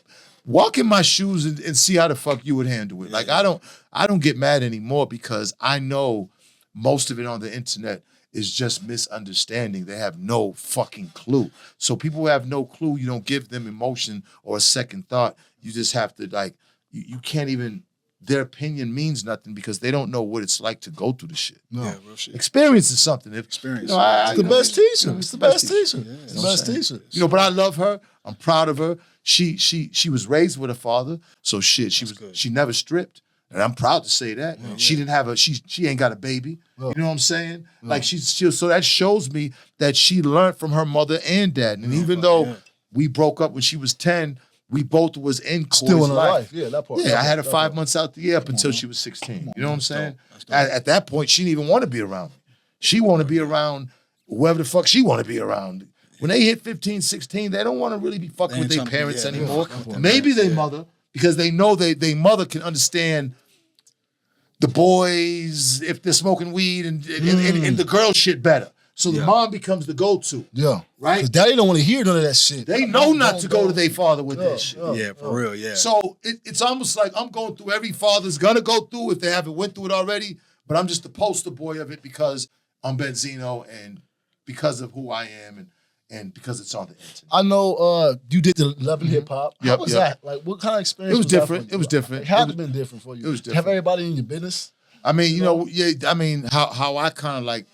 walk in my shoes and see how the fuck you would handle it. Like I don't get mad anymore because I know most of it on the internet is just misunderstanding. They have no fucking clue. So people who have no clue, you don't give them emotion or a second thought. You just have to you can't even, their opinion means nothing because they don't know what it's like to go through the shit. No. Yeah, real shit. Experience is something. Experience. It's the best teacher. It's the best teacher. It's the best teacher. But I love her. I'm proud of her. She was raised with a father. So shit, she never stripped. And I'm proud to say that. She didn't have she ain't got a baby. You know what I'm saying? Like so that shows me that she learned from her mother and dad. And even though we broke up when she was 10, we both was in Corey's still in her life. Yeah, that part. Yeah, I had her 5 months out the year up until she was 16. You know what I'm saying? At that point, she didn't even want to be around me. She want to be around whoever the fuck she want to be around. When they hit 15, 16, they don't want to really be fucking with their parents anymore. Maybe their mother, because they know their mother can understand the boys, if they're smoking weed, and the girl shit better. So the mom becomes the go-to. Yeah. Right? Because daddy don't want to hear none of that shit. They know not to go to their father with that shit. Yeah, for real, yeah. So it's almost like I'm going through every father's gonna go through if they haven't went through it already, but I'm just the poster boy of it because I'm Benzino and because of who I am and because it's on the internet. I know you did the Love and Hip Hop. How Yep, was yep. that? Like, what kind of experience It was was that different. for you? It was different. It had to have been different for you. It was different. Have everybody in your business? I mean, you know, yeah, I mean, how I kind of like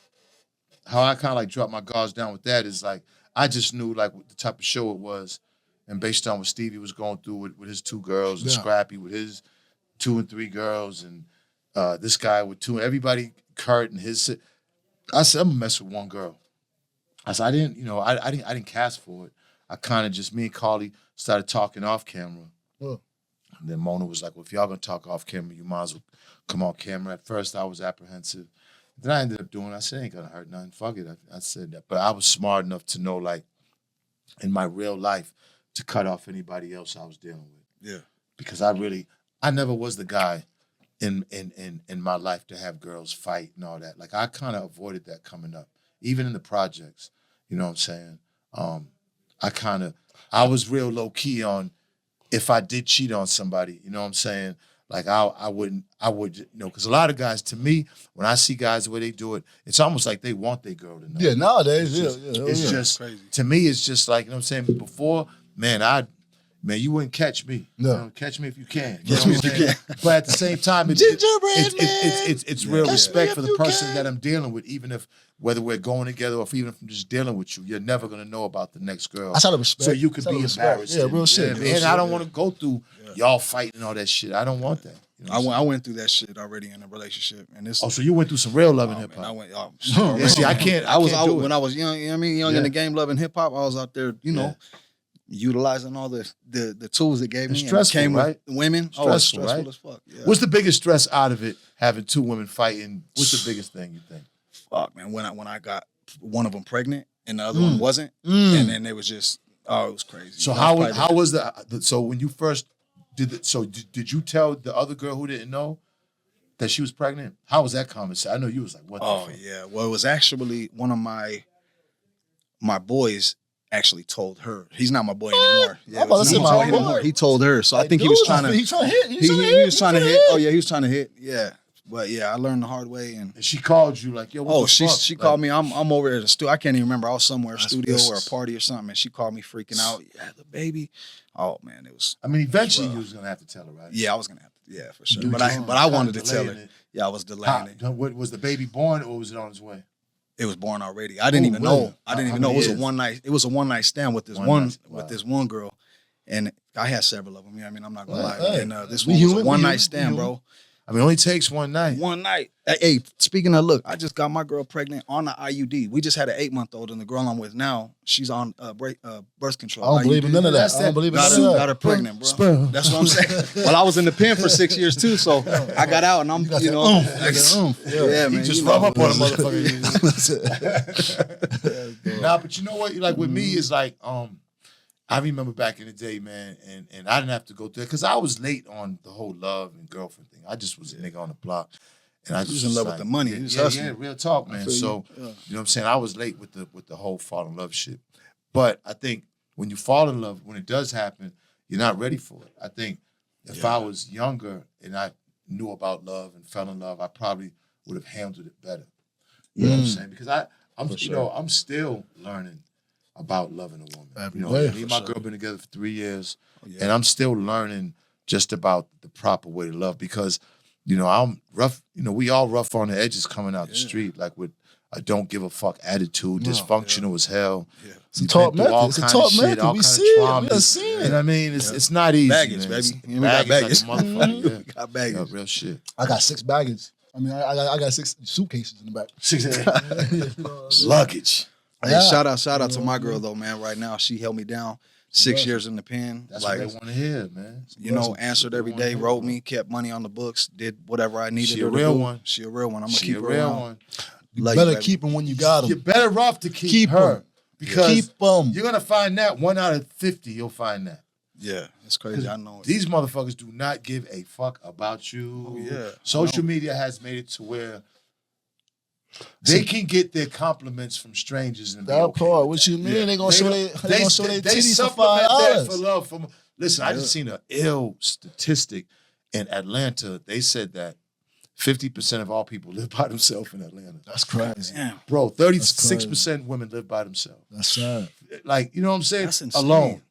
drop my guards down with that is like, I just knew like what the type of show it was. And based on what Stevie was going through with his 2 girls and Scrappy with his 2 and 3 girls and this guy with 2, everybody, Kurt and his, I said, I'm gonna mess with one girl. I said, I didn't cast for it. I kind of just, me and Carly started talking off camera. Yeah. And then Mona was like, well, if y'all gonna talk off camera, you might as well come on camera. At first I was apprehensive. Then I ended up doing it. I said, ain't gonna hurt nothing. Fuck it. I said that. But I was smart enough to know, like, in my real life, to cut off anybody else I was dealing with. Yeah. Because I never was the guy in my life to have girls fight and all that. Like, I kind of avoided that coming up. Even in the projects. You know what I'm saying? I was real low key on if I did cheat on somebody, you know what I'm saying? Like I would, you know, because a lot of guys, to me, when I see guys the way they do it, it's almost like they want their girl to know. Yeah, nowadays, It's just crazy. To me, it's just like, you know what I'm saying? Before, man, you wouldn't catch me. No. You know, catch me if you can. Catch me if you can. But at the same time, it's real respect for the person that I'm dealing with, even if whether we're going together or even if I'm just dealing with you, you're never gonna know about the next girl. That's out of respect. So you could be embarrassed. Yeah, real shit. And I don't want to go through y'all fighting and all that shit. I don't want that. You know I went through that shit already in a relationship, and this. Oh, so you went through some real love in hip Man, I hop. went. Yeah, see, I can't. I was can't do when it. I was young. You know what I mean, young in the game, loving hip hop. I was out there, you know, utilizing all the tools it gave me. It's stressful, and it came right? with women. Stressful, It's stressful right? as fuck. Yeah. What's the biggest stress out of it? Having 2 women fighting. What's the biggest thing you think? Fuck, man. When I got one of them pregnant and the other one wasn't, and then it was just it was crazy. So how was so when you first did you tell the other girl who didn't know that she was pregnant? How was that conversation? I know you was like, what the fuck? Yeah. Well, it was actually one of my boys actually told her. He's not my boy anymore. Yeah, I'm about to say my boy. anymore. He told her. So I think he was trying to He trying to hit. he was trying to hit. Oh yeah, he was trying to hit. Yeah. But yeah, I learned the hard way. And she called you like, yo, what the fuck? She called me. I'm over at the studio. I can't even remember. I was somewhere, studio this or a party or something, and she called me freaking out. Yeah, the baby. Oh man, it was. I mean, eventually you was gonna have to tell her, right? Yeah, I was gonna have to. Yeah, for sure. But I wanted to tell her. It. Yeah, I was delaying it. What, was the baby born or was it on its way? It was born already. I didn't even know. I didn't even know. It was years? It was a one night stand with this this one girl, and I had several of them. You know what I mean? I'm not gonna lie. Hey, and this one was a one night stand, bro. I mean, it only takes one night. One night. Hey, speaking of, look, I just got my girl pregnant on the IUD. We just had an 8-month-old, and the girl I'm with now, she's on birth control. I don't believe in none of that. I don't believe in none of that. Got her pregnant, bro. That's what I'm saying. Well, I was in the pen for 6 years too, so I got out, and I'm, Yeah, man. He just you rub know. up on a motherfucker. Nah, but you know what? Like with me, is like, I remember back in the day, man, and I didn't have to go through it because I was late on the whole love and girlfriend thing. I just was a nigga on the block. And I He was in love with the money. He was hustling. Yeah, real talk, man. So, you know what I'm saying? I was late with the whole fall in love shit. But I think when you fall in love, when it does happen, you're not ready for it. I think if I was younger and I knew about love and fell in love, I probably would have handled it better. You know what I'm saying? Because I'm still learning about loving a woman. Me and my girl been together for 3 years, and I'm still learning just about the proper way to love because, you know, I'm rough. You know, we all rough on the edges coming out the street, like with a don't give a fuck attitude, dysfunctional as hell. Yeah. It's a talk method. It's a talk method. We see it. We done seen it. And I mean, it's not easy. Baggage, man. baby. We got baggage. Like a motherfucker. Yeah. We got baggage. Yeah, real shit. I got 6 baggage. I mean, I got 6 suitcases in the back. 6 luggage. Hey, shout out to my girl though, man. Right now, she held me down. 6 years in the pen. That's like, what they want to hear, man. You know, answered every day, wrote me, kept money on the books, did whatever I needed. She a real one. She a real one. I'm gonna She keep a her real around. one. You better keep them when you got them. You're better off to keep her. Because keep them. you're gonna find that 1 out of 50. You'll find that. Yeah, it's crazy. I know. These motherfuckers do not give a fuck about you. Oh, yeah. Social media has made it to where they can get their compliments from strangers and be That okay part, with what that. you mean? They gonna show they gonna show their They titties for supplement that $5. for love. Listen, I just seen an ill statistic in Atlanta. They said that 50% of all people live by themselves in Atlanta. That's crazy. Damn. Bro, 36% women live by themselves. That's sad. Like, you know what I'm saying? That's insane. Alone.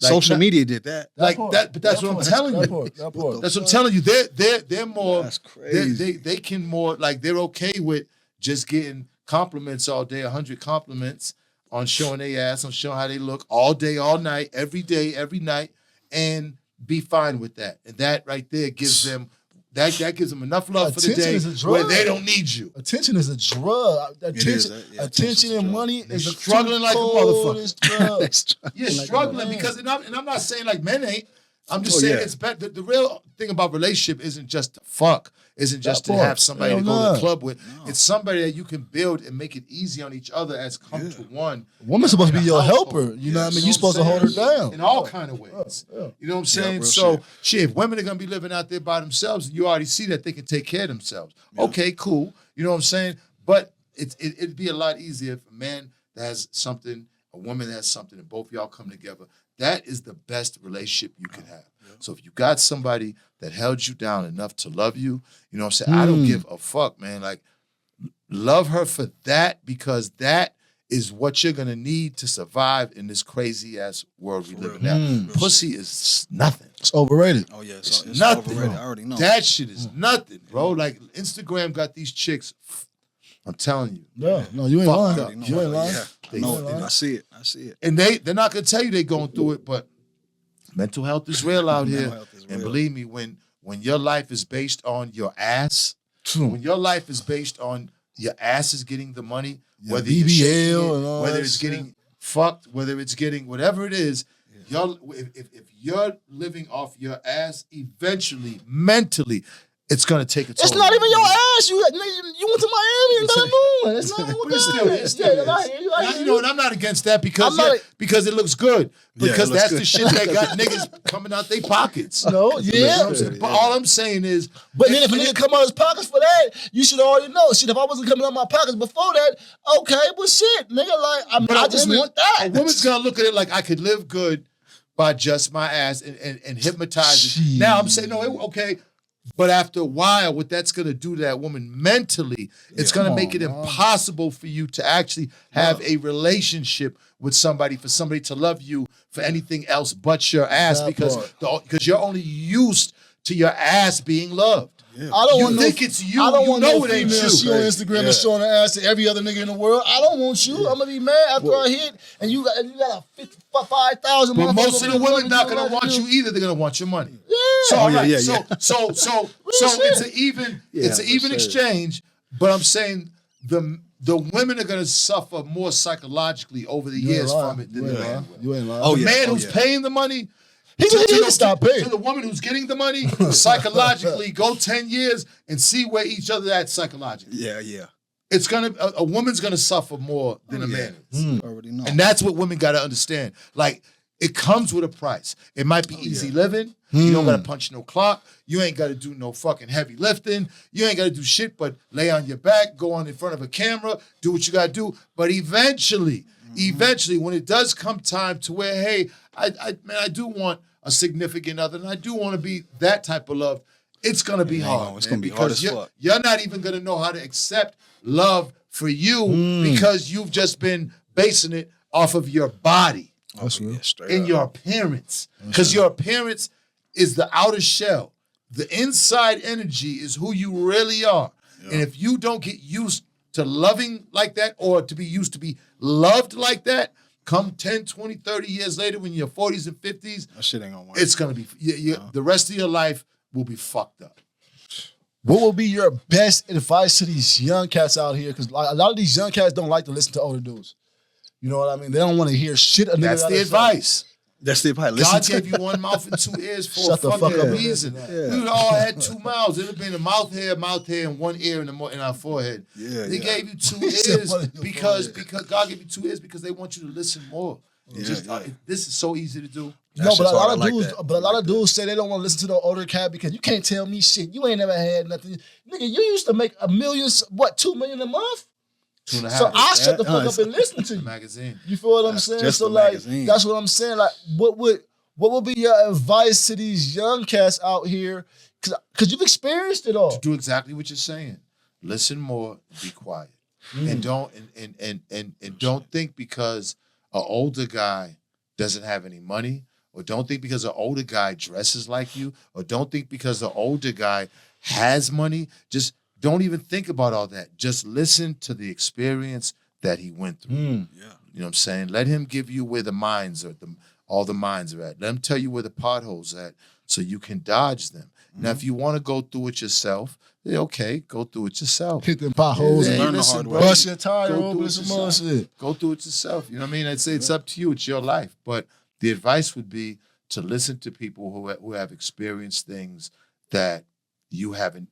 Like, Social media did that. Like part. that, but that's what I'm telling you. That part. That's what I'm telling you. They're more. That's crazy. They can more like they're okay with just getting compliments all day, 100 compliments on showing their ass, on showing how they look all day, all night, every day, every night, and be fine with that. And that right there gives them that gives them enough love for the Attention day is a drug. where they don't need you. Attention is a drug. Attention, yeah, attention and money They're is a struggling like a motherfucker. motherfucker. You're struggling because, and I'm not saying like men ain't. I'm just Oh, saying yeah. it's better. The real thing about relationship isn't just to fuck, isn't just to part. have somebody Hell to go to no. the club with. It's somebody that you can build and make it easy on each other as come to one. Woman's supposed to be your household. helper. You know what I mean? You You're supposed to hold her down. in all kind of ways. Yeah. You know what I'm saying? real So, shit. shit, if women are gonna be living out there by themselves, you already see that they can take care of themselves. Okay, cool. You know what I'm saying? But it'd be a lot easier if a man that has something, a woman that has something, and both y'all come together. That is the best relationship you can have. So if you got somebody that held you down enough to love you, you know what I'm saying? I don't give a fuck, man. Like, love her for that, because that is what you're gonna need to survive in this crazy ass world we live in now. Pussy is nothing. It's overrated. Oh yeah, It's it's nothing. overrated. I already know. That shit is nothing, bro. Like, Instagram got these chicks. I'm telling you. Yeah. No, you ain't Fucked lying. up. You ain't lying. Yeah, I They- know they- it. I see it. I see it. And they're not gonna tell you they're going through it, but mental health is real out Mental here. health is And real. believe me, when your life is based on your ass, when your life is based on your ass is getting the money, Your whether you're BBL shaking it, and all whether that it's shit. getting fucked, whether it's getting whatever it is, if you're living off your ass, eventually, mentally, it's gonna take its It's toll not on even you. your ass. You went to Miami and got a new one. It's not But it's still, I hear you. I Now, hear you know, and I'm not against that because I'm not because it looks good. Yeah, it Because looks that's good. the shit that got niggas coming out their pockets. No, You know yeah. what I'm saying? But all I'm saying is, But then if a nigga come out his pockets for that, you should already know. Shit, if I wasn't coming out my pockets before that, okay, but shit, nigga, like, I just want that. A woman's gonna look at it like I could live good by just my ass and hypnotize it. Jeez. Now I'm saying, no, okay. But after a while, what that's going to do to that woman mentally, it's going to make it impossible for you to actually have a relationship with somebody, for somebody to love you for anything else but your ass, That because you're only used to your ass being loved. I don't You want think no, it's you, I don't you want know no it ain't female you. she on Instagram and showing her ass to every other nigga in the world. I don't want you. I'm gonna be mad after I hit and you got a 5,000. But most of the women not gonna gonna want you either. They're gonna want your money. Yeah. So, Oh, yeah, alright, yeah, so, yeah. so shit. it's an even, it's an for even sure. exchange. But I'm saying the women are gonna suffer more psychologically over the years from it than the man will. You ain't lying. Oh, The yeah. man who's paying the money. He to need to the- stop paying. To the woman who's getting the money, psychologically, go 10 years and see where each other at psychologically. Yeah, yeah. It's gonna a woman's gonna suffer more than a man is. I already know. And that's what women gotta understand. Like, it comes with a price. It might be easy living. You don't gotta punch no clock. You ain't gotta do no fucking heavy lifting. You ain't gotta do shit but lay on your back, go on in front of a camera, do what you gotta do. But eventually, when it does come time to where, hey, I do want a significant other, and I do want to be that type of love, it's gonna be hard. It's man, gonna be hard because as fuck. you're not even gonna know how to accept love for you because you've just been basing it off of your body That's real. Yeah, straight and up. your appearance. Because your appearance is the outer shell. The inside energy is who you really are. And if you don't get used to loving like that, or to be used to be loved like that, come 10, 20, 30 years later when you're 40s and 50s, That shit ain't gonna work. it's going to be, the rest of your life will be fucked up. What will be your best advice to these young cats out here? Because a lot of these young cats don't like to listen to older dudes. You know what I mean? They don't want to hear shit. That's the advice. That's the advice. Listen God to gave you one mouth and 2 ears for Shut a the fuck fucking up. reason. Yeah. We all had 2 mouths. It would have been a mouth hair, and 1 ear in our forehead. Yeah, They yeah. gave you 2 said ears one in your because God gave you 2 ears because they want you to listen more. Yeah. This is so easy to do. No, but a shit's lot hard. of I like dudes, that. but a I lot like of that. dudes say they don't want to listen to the older cat because you can't tell me shit. You ain't never had nothing. Nigga, you used to make $1 million, what, $2 million a month? 2.5. So I shut the that? fuck up and listen to The you. magazine. You feel what I'm That's saying? just So the like, magazine. that's what I'm saying. Like, what would be your advice to these young cats out here? Cause you've experienced it all. To do exactly what you're saying. Listen more, be quiet. And don't and don't think because an older guy doesn't have any money, or don't think because an older guy dresses like you, or don't think because the older guy has money. Just don't even think about all that. Just listen to the experience that he went through. Yeah. You know what I'm saying? Let him give you where the mines are, all the mines are at. Let him tell you where the potholes are at so you can dodge them. Now, if you want to go through it yourself, then okay, go through it yourself. Hit them potholes and Learn the listen, hard bro, way. bust your tire, go open through it some yourself. bullshit. Go through it yourself. You know what I mean? I'd say it's up to you. It's your life. But the advice would be to listen to people who have experienced things that you haven't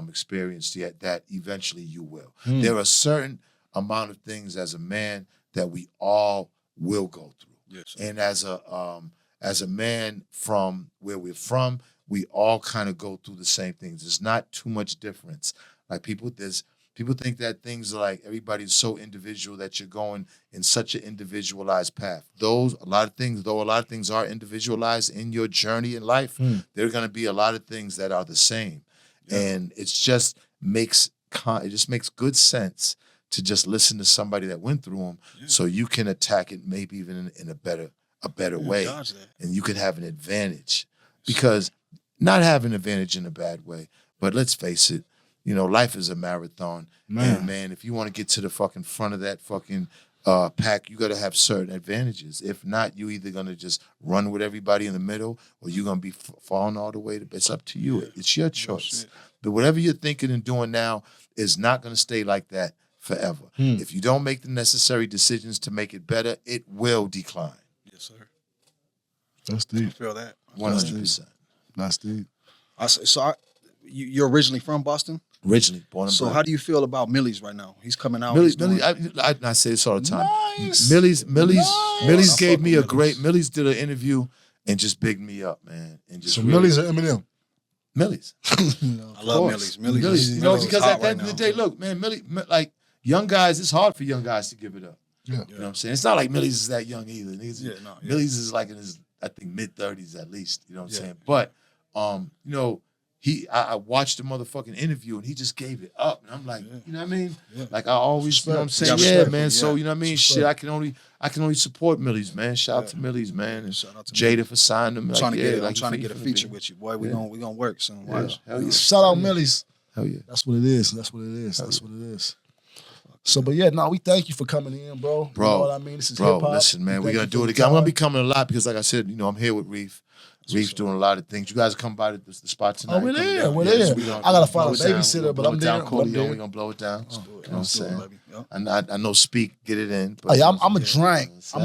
experienced yet, that eventually you will. There are a certain amount of things as a man that we all will go through. Yes. And as a man from where we're from, we all kind of go through the same things. There's not too much difference. Like people think that things are like everybody's so individual that you're going in such an individualized path. A lot of things are individualized in your journey in life, there are going to be a lot of things that are the same. Yeah. And it just makes good sense to just listen to somebody that went through them, so you can attack it maybe even in a better way, and you could have an advantage. Because not having an advantage in a bad way, but let's face it, life is a marathon. Man. And man, if you want to get to the fucking front of that fucking pack, you got to have certain advantages. If not, you either going to just run with everybody in the middle, or you're going to be falling all the way. It's up to you. Yeah. It's your choice. But whatever you're thinking and doing now is not going to stay like that forever. If you don't make the necessary decisions to make it better, it will decline. Yes, sir. That's deep. I feel that. 100%. That's deep. You're originally from Boston? Originally born and So bred. how do you feel about Millie's right now? He's coming out. Millie's, I say this all the time. Nice. Millie's Nice. gave me I a fuck with great. Millie's did an interview and just bigged me up, man. And just So really, Millie's or Eminem? Millie's. I love Millie's. Millie's. Because at the end of the day, look, man, like young guys, it's hard for young guys to give it up. Yeah. You know what I'm saying? It's not like Millie's is that young either. Yeah. Millie's is like in his, I think, mid-30s at least. You know what I'm saying? But I watched the motherfucking interview and he just gave it up. And I'm like, you know what I mean? Yeah. Like I always, you know what I'm saying? Yeah, man. Yeah. So, you know what I mean? Shit, I can only support Millie's, man. Shout out to Millie's, man. And shout out to Jada for signing him. I'm trying to get get a feature with you, boy. We gonna work soon. Watch. Hell yeah. Shout out Millie's. Hell yeah. That's what it is. That's what it is. So, but yeah, we thank you for coming in, bro. You know what I mean? This is hip hop. Listen, man, we're gonna do it again. I'm gonna be coming a lot because, like I said, I'm here with Reef. Reef's doing a lot of things. You guys come by the spot tonight. Oh, we're there. We're there. I gotta find a babysitter, but I'm there. We're gonna blow it down. You know what I'm saying? I know Speek, get it in. But I'm a drink. Shout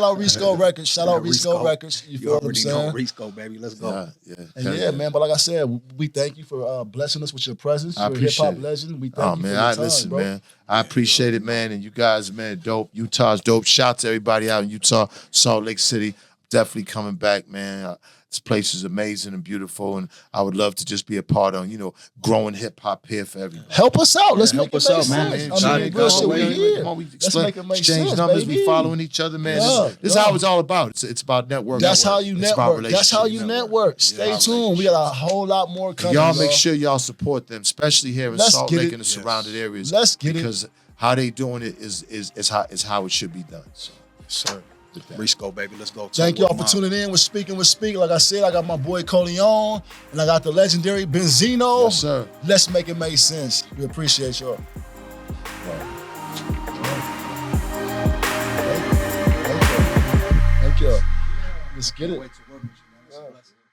out Risco Records. Shout out Risco Records. You feel what I'm saying? Risco, baby. Let's go. Yeah, man. But like I said, we thank you for blessing us with your presence. You're a hip hop legend. We thank you for your time, bro. Man. I appreciate it, man. And you guys, man, dope. Utah's dope. Shout out to everybody out in Utah, Salt Lake City. Definitely coming back, man. This place is amazing and beautiful, and I would love to just be a part of, growing hip hop here for everybody. Help us out. Let's make help it us make out, sense. man. Real shit, we here. Come on, we Let's make it make exchange sense, numbers. baby. We following each other, man. This is how it's all about. It's about networking. That's how you It's about network. That's how you network. Stay tuned. We got a whole lot more coming. Y'all make sure y'all support them, especially here in Salt Lake and the surrounding areas. Let's get it. Because how they doing it is how it should be done. So, yes, sir. Risco, baby, let's go. Thank y'all for tuning in with Speaking with Speek. Like I said, I got my boy Coleon, and I got the legendary Benzino. Yes, sir. Let's make it make sense. We appreciate y'all. Thank you. Let's get it.